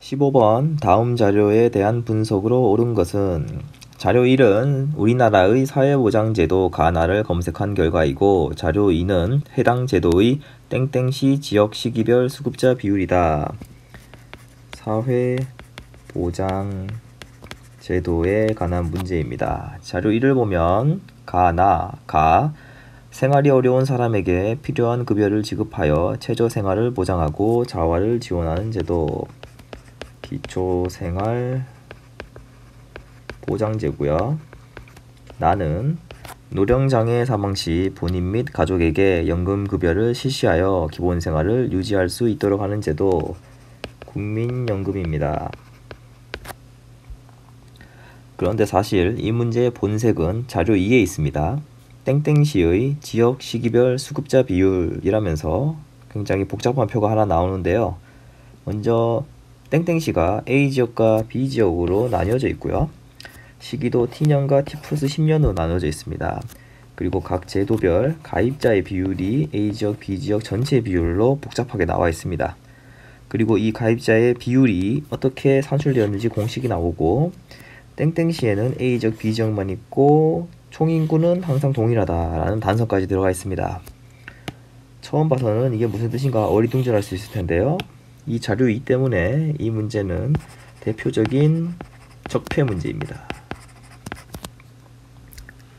15번 다음 자료에 대한 분석으로 옳은 것은 자료 1은 우리나라의 사회보장제도 가나를 검색한 결과이고 자료 2는 해당 제도의 땡땡시 지역 시기별 수급자 비율이다. 사회보장제도에 관한 문제입니다. 자료 1을 보면 가 생활이 어려운 사람에게 필요한 급여를 지급하여 최저 생활을 보장하고 자활을 지원하는 제도 기초생활 보장제고요. 나는 노령장애 사망 시 본인 및 가족에게 연금급여를 실시하여 기본생활을 유지할 수 있도록 하는 제도 국민연금입니다. 그런데 사실 이 문제의 본색은 자료 2에 있습니다. 땡땡시의 지역 시기별 수급자 비율이라면서 굉장히 복잡한 표가 하나 나오는데요. 먼저 땡땡시가 A지역과 B지역으로 나뉘어져 있고요. 시기도 T년과 T 플러스 10년으로 나눠져 있습니다. 그리고 각 제도별 가입자의 비율이 A지역, B지역 전체 비율로 복잡하게 나와 있습니다. 그리고 이 가입자의 비율이 어떻게 산출되었는지 공식이 나오고 땡땡시에는 A지역, B지역만 있고 총인구는 항상 동일하다라는 단서까지 들어가 있습니다. 처음 봐서는 이게 무슨 뜻인가 어리둥절할 수 있을 텐데요. 이 자료 2 때문에 이 문제는 대표적인 적폐 문제입니다.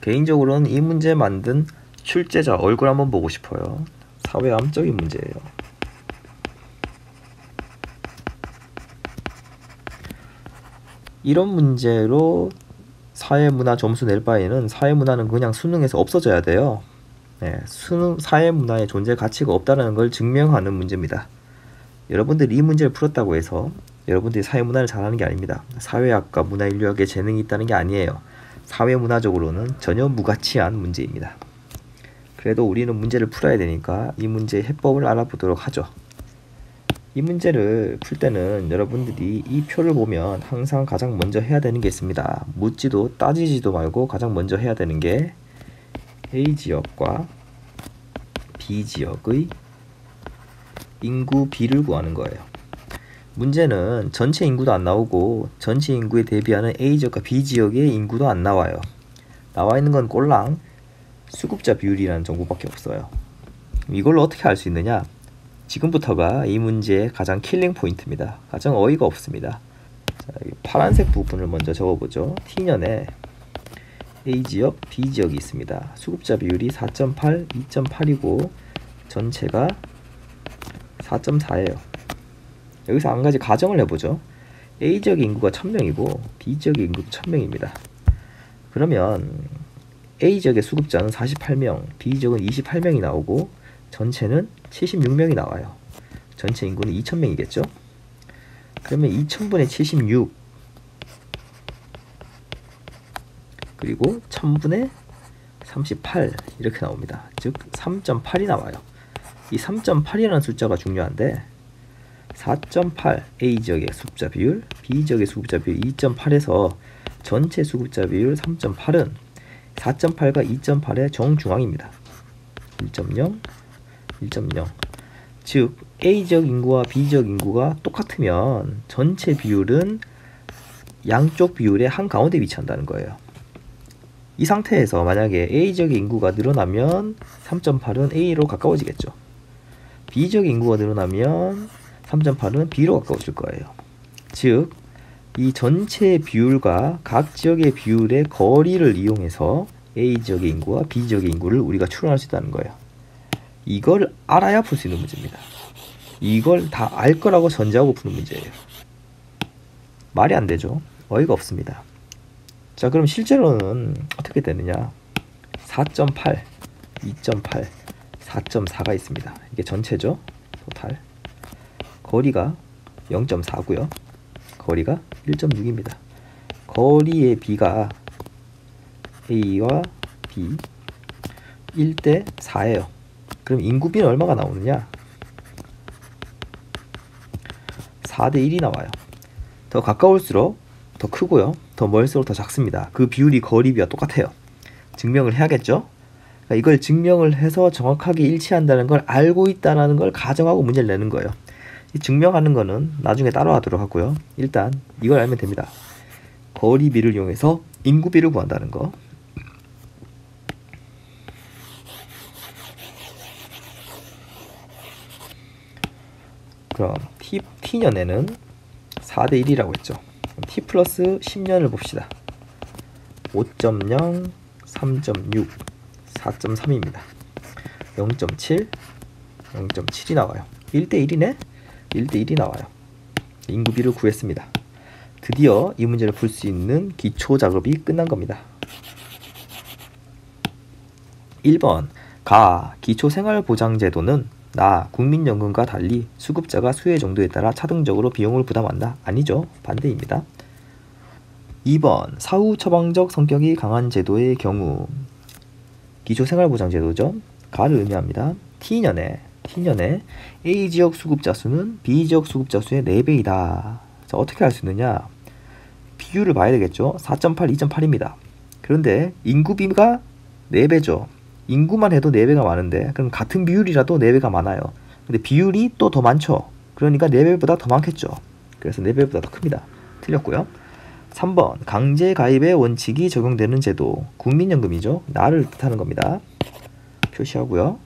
개인적으로는 이 문제 만든 출제자 얼굴 한번 보고 싶어요. 사회암적인 문제예요. 이런 문제로 사회문화 점수 낼 바에는 사회문화는 그냥 수능에서 없어져야 돼요. 사회문화의 존재 가치가 없다는 걸 증명하는 문제입니다. 여러분들이 이 문제를 풀었다고 해서 여러분들이 사회문화를 잘하는 게 아닙니다. 사회학과 문화인류학에 재능이 있다는 게 아니에요. 사회문화적으로는 전혀 무가치한 문제입니다. 그래도 우리는 문제를 풀어야 되니까 이 문제의 해법을 알아보도록 하죠. 이 문제를 풀 때는 여러분들이 이 표를 보면 항상 가장 먼저 해야 되는 게 있습니다. 묻지도 따지지도 말고 가장 먼저 해야 되는 게 A지역과 B지역의 인구 비를 구하는 거예요. 문제는 전체 인구도 안 나오고 전체 인구에 대비하는 A지역과 B지역의 인구도 안 나와요. 나와 있는 건 꼴랑 수급자 비율이라는 정보밖에 없어요. 이걸로 어떻게 알 수 있느냐? 지금부터가 이 문제의 가장 킬링 포인트입니다. 가장 어이가 없습니다. 자, 파란색 부분을 먼저 적어보죠. T년에 A지역, B지역이 있습니다. 수급자 비율이 4.8, 2.8이고 전체가 4.4예요. 여기서 한 가지 가정을 해보죠. A지역의 인구가 1000명이고 B지역의 인구도 1000명입니다. 그러면 A지역의 수급자는 48명, B지역은 28명이 나오고 전체는 76명이 나와요. 전체 인구는 2000명이겠죠? 그러면 2000분의 76 그리고 1000분의 38 이렇게 나옵니다. 즉 3.8이 나와요. 이 3.8이라는 숫자가 중요한데 4.8 A지역의 수급자 비율, B지역의 수급자 비율 2.8에서 전체 수급자 비율 3.8은 4.8과 2.8의 정중앙입니다. 1.0, 1.0. 즉 A지역 인구와 B지역 인구가 똑같으면 전체 비율은 양쪽 비율의 한가운데 위치한다는 거예요. 이 상태에서 만약에 A지역의 인구가 늘어나면 3.8은 A로 가까워지겠죠. B지역의 인구가 늘어나면 3.8은 B로 가까워질 거예요. 즉, 이 전체 비율과 각 지역의 비율의 거리를 이용해서 A지역의 인구와 B지역의 인구를 우리가 추론할 수 있다는 거예요. 이걸 알아야 풀 수 있는 문제입니다. 이걸 다 알 거라고 전제하고 푸는 문제예요. 말이 안 되죠. 어이가 없습니다. 자, 그럼 실제로는 어떻게 되느냐? 4.8, 2.8, 4.4가 있습니다. 이게 전체죠. 토탈. 거리가 0.4고요. 거리가 1.6입니다. 거리의 비가 A와 B 1대 4예요. 그럼 인구비는 얼마가 나오느냐? 4대 1이 나와요. 더 가까울수록 더 크고요. 더 멀수록 더 작습니다. 그 비율이 거리비와 똑같아요. 증명을 해야겠죠? 그러니까 이걸 증명을 해서 정확하게 일치한다는 걸 알고 있다는 걸 가정하고 문제를 내는 거예요. 이 증명하는 거는 나중에 따로 하도록 하고요. 일단 이걸 알면 됩니다. 거리비를 이용해서 인구비를 구한다는 거. 그럼 t년에는 4대 1이라고 했죠. t 플러스 10년을 봅시다. 5.0, 3.6, 4.3입니다. 0.7, 0.7이 나와요. 1대 1이네? 1대 1이 나와요. 인구비를 구했습니다. 드디어 이 문제를 풀 수 있는 기초 작업이 끝난 겁니다. 1번 기초생활보장제도는 국민연금과 달리 수급자가 수혜 정도에 따라 차등적으로 비용을 부담한다. 아니죠. 반대입니다. 2번 사후 처방적 성격이 강한 제도의 경우 기초생활보장제도죠. 가를 의미합니다. T년에 A지역 수급자 수는 B지역 수급자 수의 4배이다. 자, 어떻게 할 수 있느냐? 비율을 봐야 되겠죠. 4.8, 2.8입니다. 그런데 인구비가 4배죠. 인구만 해도 4배가 많은데 그럼 같은 비율이라도 4배가 많아요. 근데 비율이 또 더 많죠. 그러니까 4배보다 더 많겠죠. 그래서 4배보다 더 큽니다. 틀렸고요. 3번 강제 가입의 원칙이 적용되는 제도 국민연금이죠. 나를 뜻하는 겁니다. 표시하고요.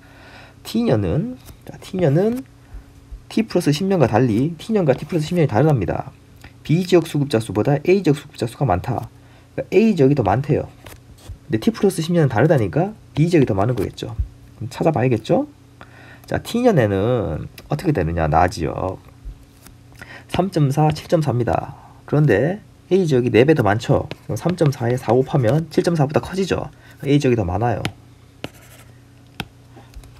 T년은 T 플러스 10년과 달리 T년과 T 플러스 10년이 다르답니다. B지역 수급자 수보다 A지역 수급자 수가 많다. 그러니까 A지역이 더 많대요. 근데 T 플러스 10년은 다르다니까 B지역이 더 많은 거겠죠. 그럼 찾아봐야겠죠. 자, T년에는 어떻게 되느냐. 나지역 3.4, 7.4입니다. 그런데 A지역이 4배 더 많죠. 그럼 3.4에 4 곱하면 7.4보다 커지죠. A지역이 더 많아요.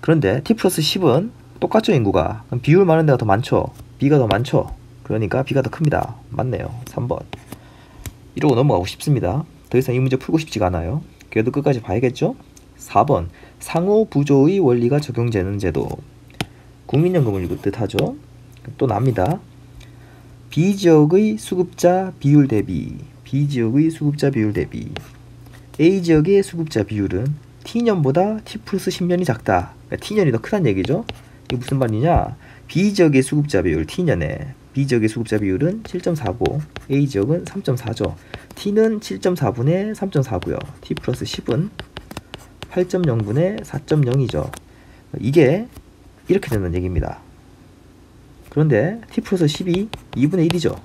그런데 T 플러스 10은 똑같죠. 인구가. 그럼 비율 많은 데가 더 많죠. B가 더 많죠. 그러니까 B가 더 큽니다. 맞네요. 3번. 이러고 넘어가고 싶습니다. 더 이상 이 문제 풀고 싶지가 않아요. 그래도 끝까지 봐야겠죠. 4번 상호 부조의 원리가 적용되는 제도 국민연금을 뜻하죠. 또 납니다. B지역의 수급자 비율 대비 A지역의 수급자 비율은 T년보다 T 플러스 10년이 작다. 그러니까 T년이 더 크다는 얘기죠. 이게 무슨 말이냐. B지역의 수급자 비율 B지역의 수급자 비율은 7.49, A지역은 3.4죠. T는 7.4분의 3.4고요. T 플러스 10은 8.0분의 4.0이죠. 이게 이렇게 된다는 얘기입니다. 그런데 T 플러스 10이 2분의 1이죠.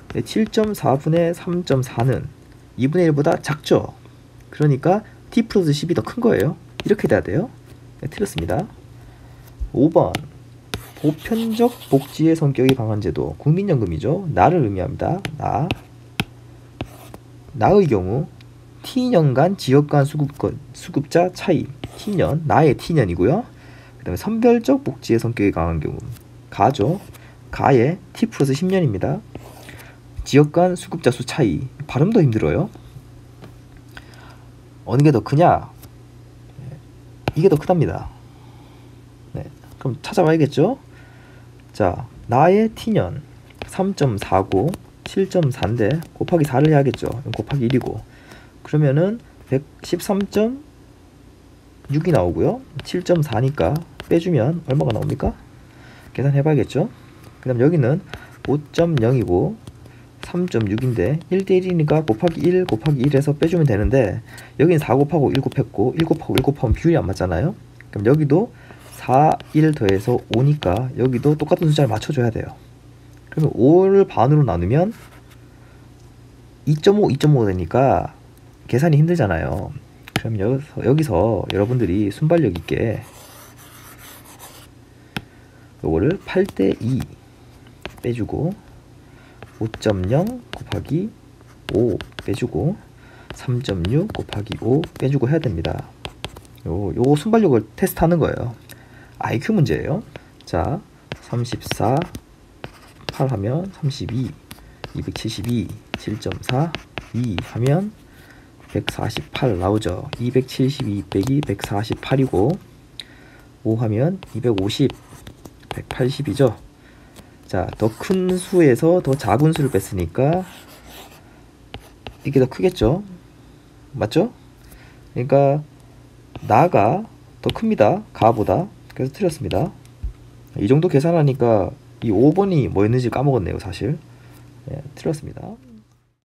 7.4분의 3.4는 2분의 1보다 작죠. 그러니까 T 플러스 10이 더 큰 거예요. 이렇게 돼야 돼요. 네, 틀렸습니다. 5번 보편적 복지의 성격이 강한 제도 국민연금이죠. 나를 의미합니다. 나의 경우 T년간 지역 간 수급자 차이 T년, 나의 T년이고요. 그 다음에 선별적 복지의 성격이 강한 경우 가죠. 가의 T 플러스 10년입니다. 지역 간 수급자 수 차이 발음도 힘들어요. 어느 게 더 크냐? 이게 더 크답니다. 네, 그럼 찾아봐야겠죠? 자, 나의 T년 3.4고 7.4인데 곱하기 4를 해야겠죠. 곱하기 1이고 그러면은 113.6이 나오고요. 7.4니까 빼주면 얼마가 나옵니까? 계산해봐야겠죠. 그 다음 여기는 5.0이고 3.6인데 1대1이니까 곱하기 1 곱하기 1에서 빼주면 되는데 여기는 4 곱하고 1 곱했고 1 곱하고 1 곱하면 비율이 안 맞잖아요. 그럼 여기도 4, 1 더해서 5니까 여기도 똑같은 숫자를 맞춰줘야 돼요. 그러면 5를 반으로 나누면 2.5, 2.5 되니까 계산이 힘들잖아요. 그럼 여기서 여러분들이 순발력 있게 요거를 8대 2 빼주고 5.0 곱하기 5 빼주고 3.6 곱하기 5 빼주고 해야 됩니다. 요 순발력을 테스트하는 거예요. IQ 문제예요. 자, 34 8 하면 32 272 7.4 2 하면 148 나오죠. 272 빼기 148이고 5 하면 250 180이죠. 자, 더 큰 수에서 더 작은 수를 뺐으니까 이게 더 크겠죠. 맞죠? 그러니까 나가 더 큽니다. 가보다. 그래서 틀렸습니다. 이 정도 계산하니까 이 5번이 뭐였는지 까먹었네요, 사실. 예, 틀렸습니다.